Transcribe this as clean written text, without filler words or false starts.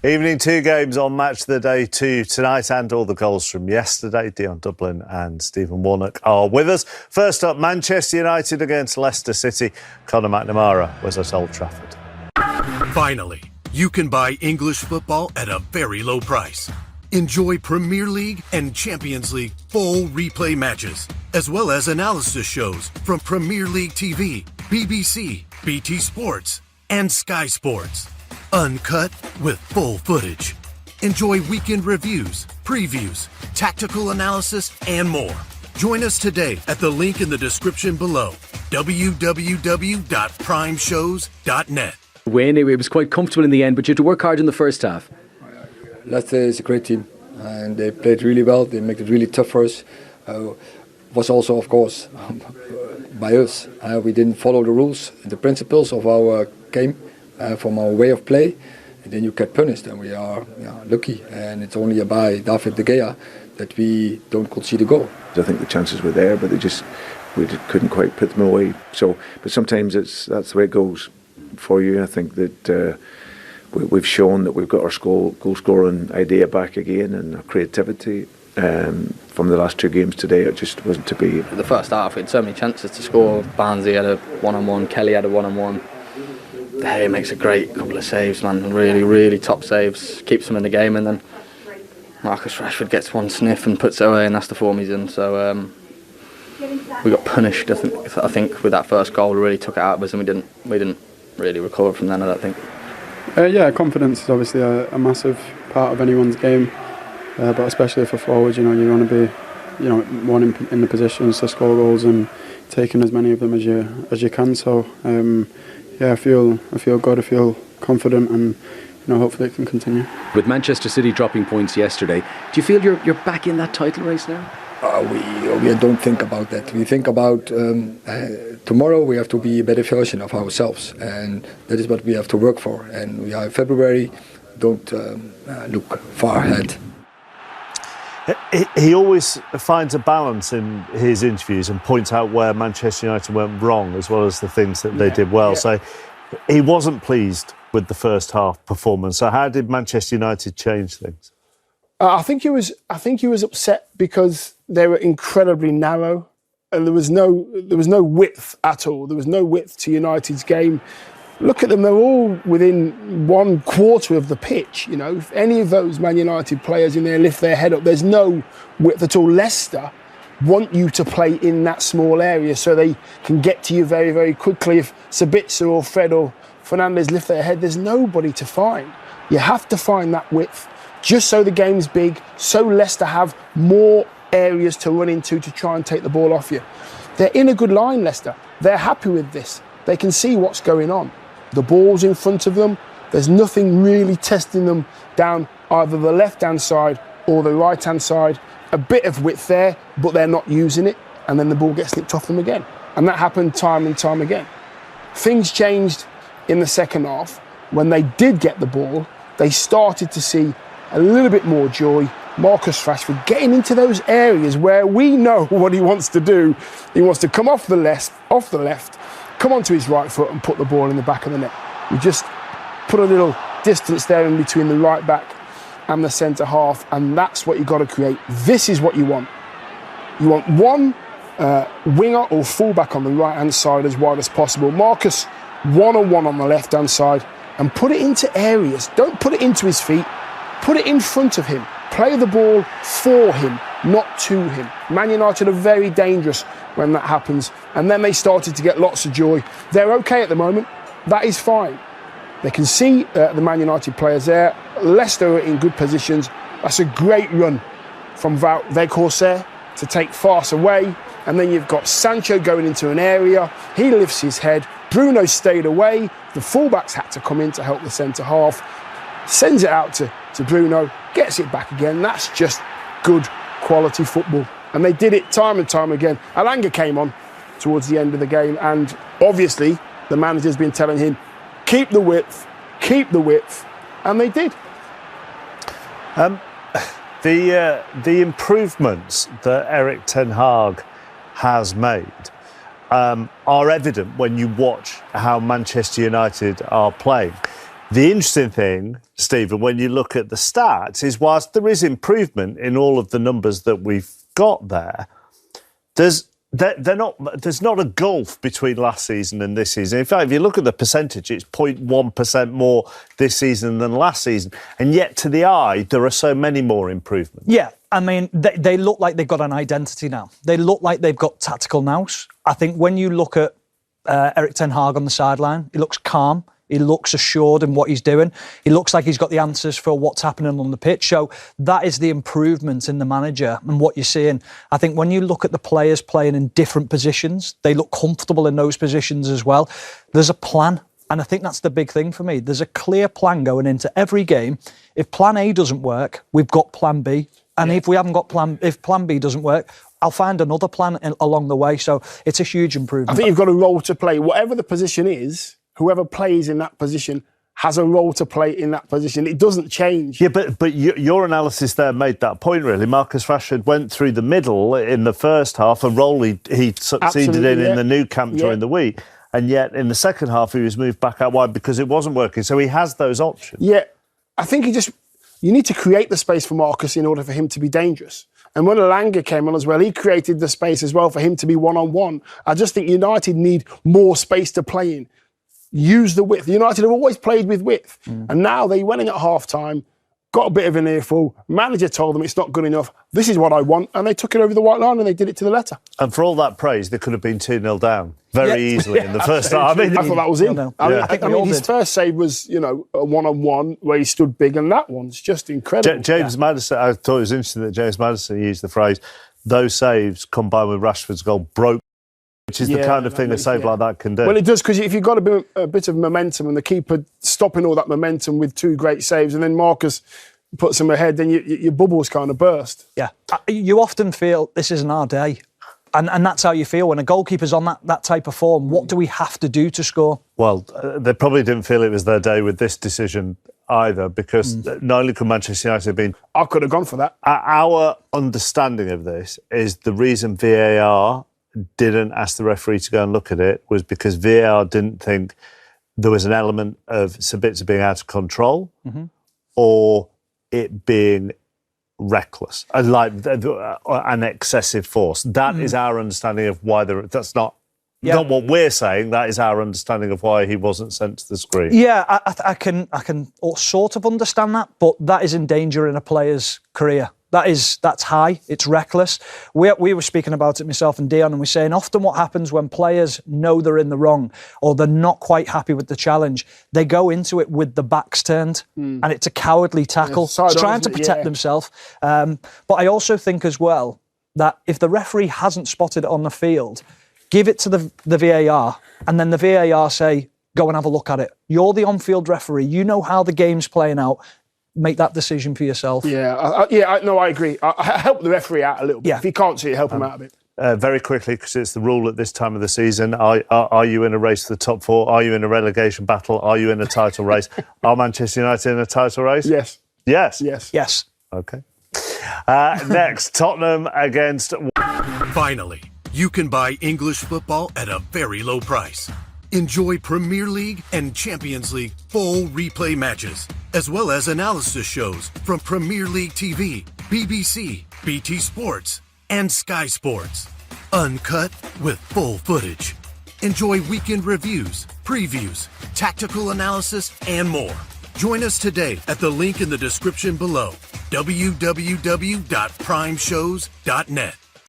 Evening 2 games on Match of the Day 2 tonight, and all the goals from yesterday. Dion Dublin and Stephen Warnock are with us. First up, Manchester United against Leicester City. Conor McNamara was at Old Trafford. Finally, you can buy English football at a very low price. Enjoy Premier League and Champions League full replay matches, as well as analysis shows from Premier League TV, BBC, BT Sports, and Sky Sports. Uncut with full footage. Enjoy weekend reviews, previews, tactical analysis, and more. Join us today at the link in the description below, www.primeshows.net. Win, it was quite comfortable in the end, but you had to work hard in the first half. Leicester is a great team, and they played really well. They made it really tough for us. Was also, of course, by us. We didn't follow the rules, the principles of our game. From our way of play, and then you get punished, and we are lucky, and it's only by David De Gea that we don't concede a goal. I think the chances were there, but we couldn't quite put them away. So, but sometimes that's the way it goes for you. I think that we've shown that we've got our goal scoring idea back again, and our creativity. From the last 2 games today, it just wasn't to be. The first half, we had so many chances to score. Barnsley had a one-on-one, Kelly had a one-on-one. He makes a great couple of saves, man. Really, really top saves. Keeps them in the game, and then Marcus Rashford gets one sniff and puts it away, and that's the form he's in. So we got punished. I think with that first goal, we really took it out of us, and we didn't really recover from then. I don't think. Confidence is obviously a massive part of anyone's game, but especially for forwards, you want to be, one in the positions to score goals and taking as many of them as you can. So. I feel good, I feel confident, and hopefully it can continue. With Manchester City dropping points yesterday, do you feel you're back in that title race now? We don't think about that. We think about tomorrow we have to be a better version of ourselves, and that is what we have to work for. And we are in February, don't look far ahead. He always finds a balance in his interviews and points out where Manchester United went wrong, as well as the things that they did well. So he wasn't pleased with the first half performance. So how did Manchester United change things? I think he was upset because they were incredibly narrow, and there was no width at all. There was no width to United's game. Look at them, they're all within 1/4 of the pitch. If any of those Man United players in there lift their head up, there's no width at all. Leicester want you to play in that small area so they can get to you very, very quickly. If Sabitzer or Fred or Fernandes lift their head, there's nobody to find. You have to find that width just so the game's big, so Leicester have more areas to run into to try and take the ball off you. They're in a good line, Leicester. They're happy with this. They can see what's going on. The ball's in front of them. There's nothing really testing them down either the left-hand side or the right-hand side. A bit of width there, but they're not using it, and then the ball gets nicked off them again. And that happened time and time again. Things changed in the second half. When they did get the ball, they started to see a little bit more joy. Marcus Rashford getting into those areas where we know what he wants to do. He wants to come off the left, come onto his right foot and put the ball in the back of the net. We just put a little distance there in between the right back and the centre half, and that's what you've got to create. This is what you want. You want one winger or fullback on the right-hand side as wide as possible. Marcus one-on-one on the left-hand side, and put it into areas. Don't put it into his feet. Put it in front of him. Play the ball for him, not to him. Man United are very dangerous when that happens, and then they started to get lots of joy. They're okay at the moment. That is fine. They can see the Man United players there. Leicester are in good positions. That's a great run from Wout Weghorst to take Fars away, and then you've got Sancho going into an area. He lifts his head. Bruno stayed away. The fullbacks had to come in to help the centre half. Sends it out to Bruno, gets it back again. That's just good quality football. And they did it time and time again. Alanga came on towards the end of the game, and obviously the manager's been telling him, keep the width, and they did. The improvements that Erik ten Hag has made are evident when you watch how Manchester United are playing. The interesting thing, Stephen, when you look at the stats, is whilst there is improvement in all of the numbers that we've got there, there's not a gulf between last season and this season. In fact, if you look at the percentage, it's 0.1% more this season than last season. And yet, to the eye, there are so many more improvements. Yeah, I mean, they look like they've got an identity now. They look like they've got tactical nous. I think when you look at Erik ten Hag on the sideline, he looks calm. He looks assured in what he's doing. He looks like he's got the answers for what's happening on the pitch. So that is the improvement in the manager and what you're seeing. I think when you look at the players playing in different positions, they look comfortable in those positions as well. There's a plan. And I think that's the big thing for me. There's a clear plan going into every game. If plan A doesn't work, we've got plan B. And if we haven't got if plan B doesn't work, I'll find another plan along the way. So it's a huge improvement. I think you've got a role to play. Whatever the position is, whoever plays in that position has a role to play in that position. It doesn't change. Yeah, but your analysis there made that point, really. Marcus Rashford went through the middle in the first half, a role he succeeded in the new camp during the week. And yet, in the second half, he was moved back out wide because it wasn't working. So he has those options. Yeah, I think you need to create the space for Marcus in order for him to be dangerous. And when Elanga came on as well, he created the space as well for him to be one-on-one. I just think United need more space to play in. Use the width. United have always played with width. And now they went in at half-time, got a bit of an earful. Manager told them it's not good enough. This is what I want. And they took it over the white line and they did it to the letter. And for all that praise, they could have been 2-0 down very easily in the first half. I thought that was in. I mean, his first save was, a one-on-one where he stood big, and that one's just incredible. James Maddison, I thought it was interesting that James Maddison used the phrase, those saves combined with Rashford's goal broke, which is the kind of thing a save like that can do. Well, it does, because if you've got a bit of momentum and the keeper stopping all that momentum with two great saves, and then Marcus puts them ahead, then your bubbles kind of burst. Yeah. You often feel this isn't our day. And that's how you feel when a goalkeeper's on that type of form. What do we have to do to score? Well, they probably didn't feel it was their day with this decision either, because not only could Manchester United have been... I could have gone for that. Our understanding of this is the reason VAR didn't ask the referee to go and look at it was because VAR didn't think there was an element of Sabitzer being out of control or it being reckless, like an excessive force. That is our understanding of why that's not what we're saying. That is our understanding of why he wasn't sent to the screen. Yeah, I can sort of understand that, but that is in danger in a player's career. That's high. It's reckless. We were speaking about it, myself and Dion, and we're saying often what happens when players know they're in the wrong or they're not quite happy with the challenge, they go into it with the backs turned, and it's a cowardly tackle. It's trying to protect themselves. But I also think as well that if the referee hasn't spotted it on the field, give it to the VAR, and then the VAR say, go and have a look at it. You're the on-field referee. You know how the game's playing out. Make that decision for yourself. I agree. I help the referee out a little bit. If he can't see it, help him out a bit. Very quickly, because it's the rule at this time of the season, are you in a race for the top four? Are you in a relegation battle? Are you in a title race? Are Manchester United in a title race? Yes. Yes? Yes. OK. Next, Tottenham against... Finally, you can buy English football at a very low price. Enjoy Premier League and Champions League full replay matches, as well as analysis shows from Premier League TV, BBC, BT Sports, and Sky Sports. Uncut with full footage. Enjoy weekend reviews, previews, tactical analysis, and more. Join us today at the link in the description below, www.primeshows.net.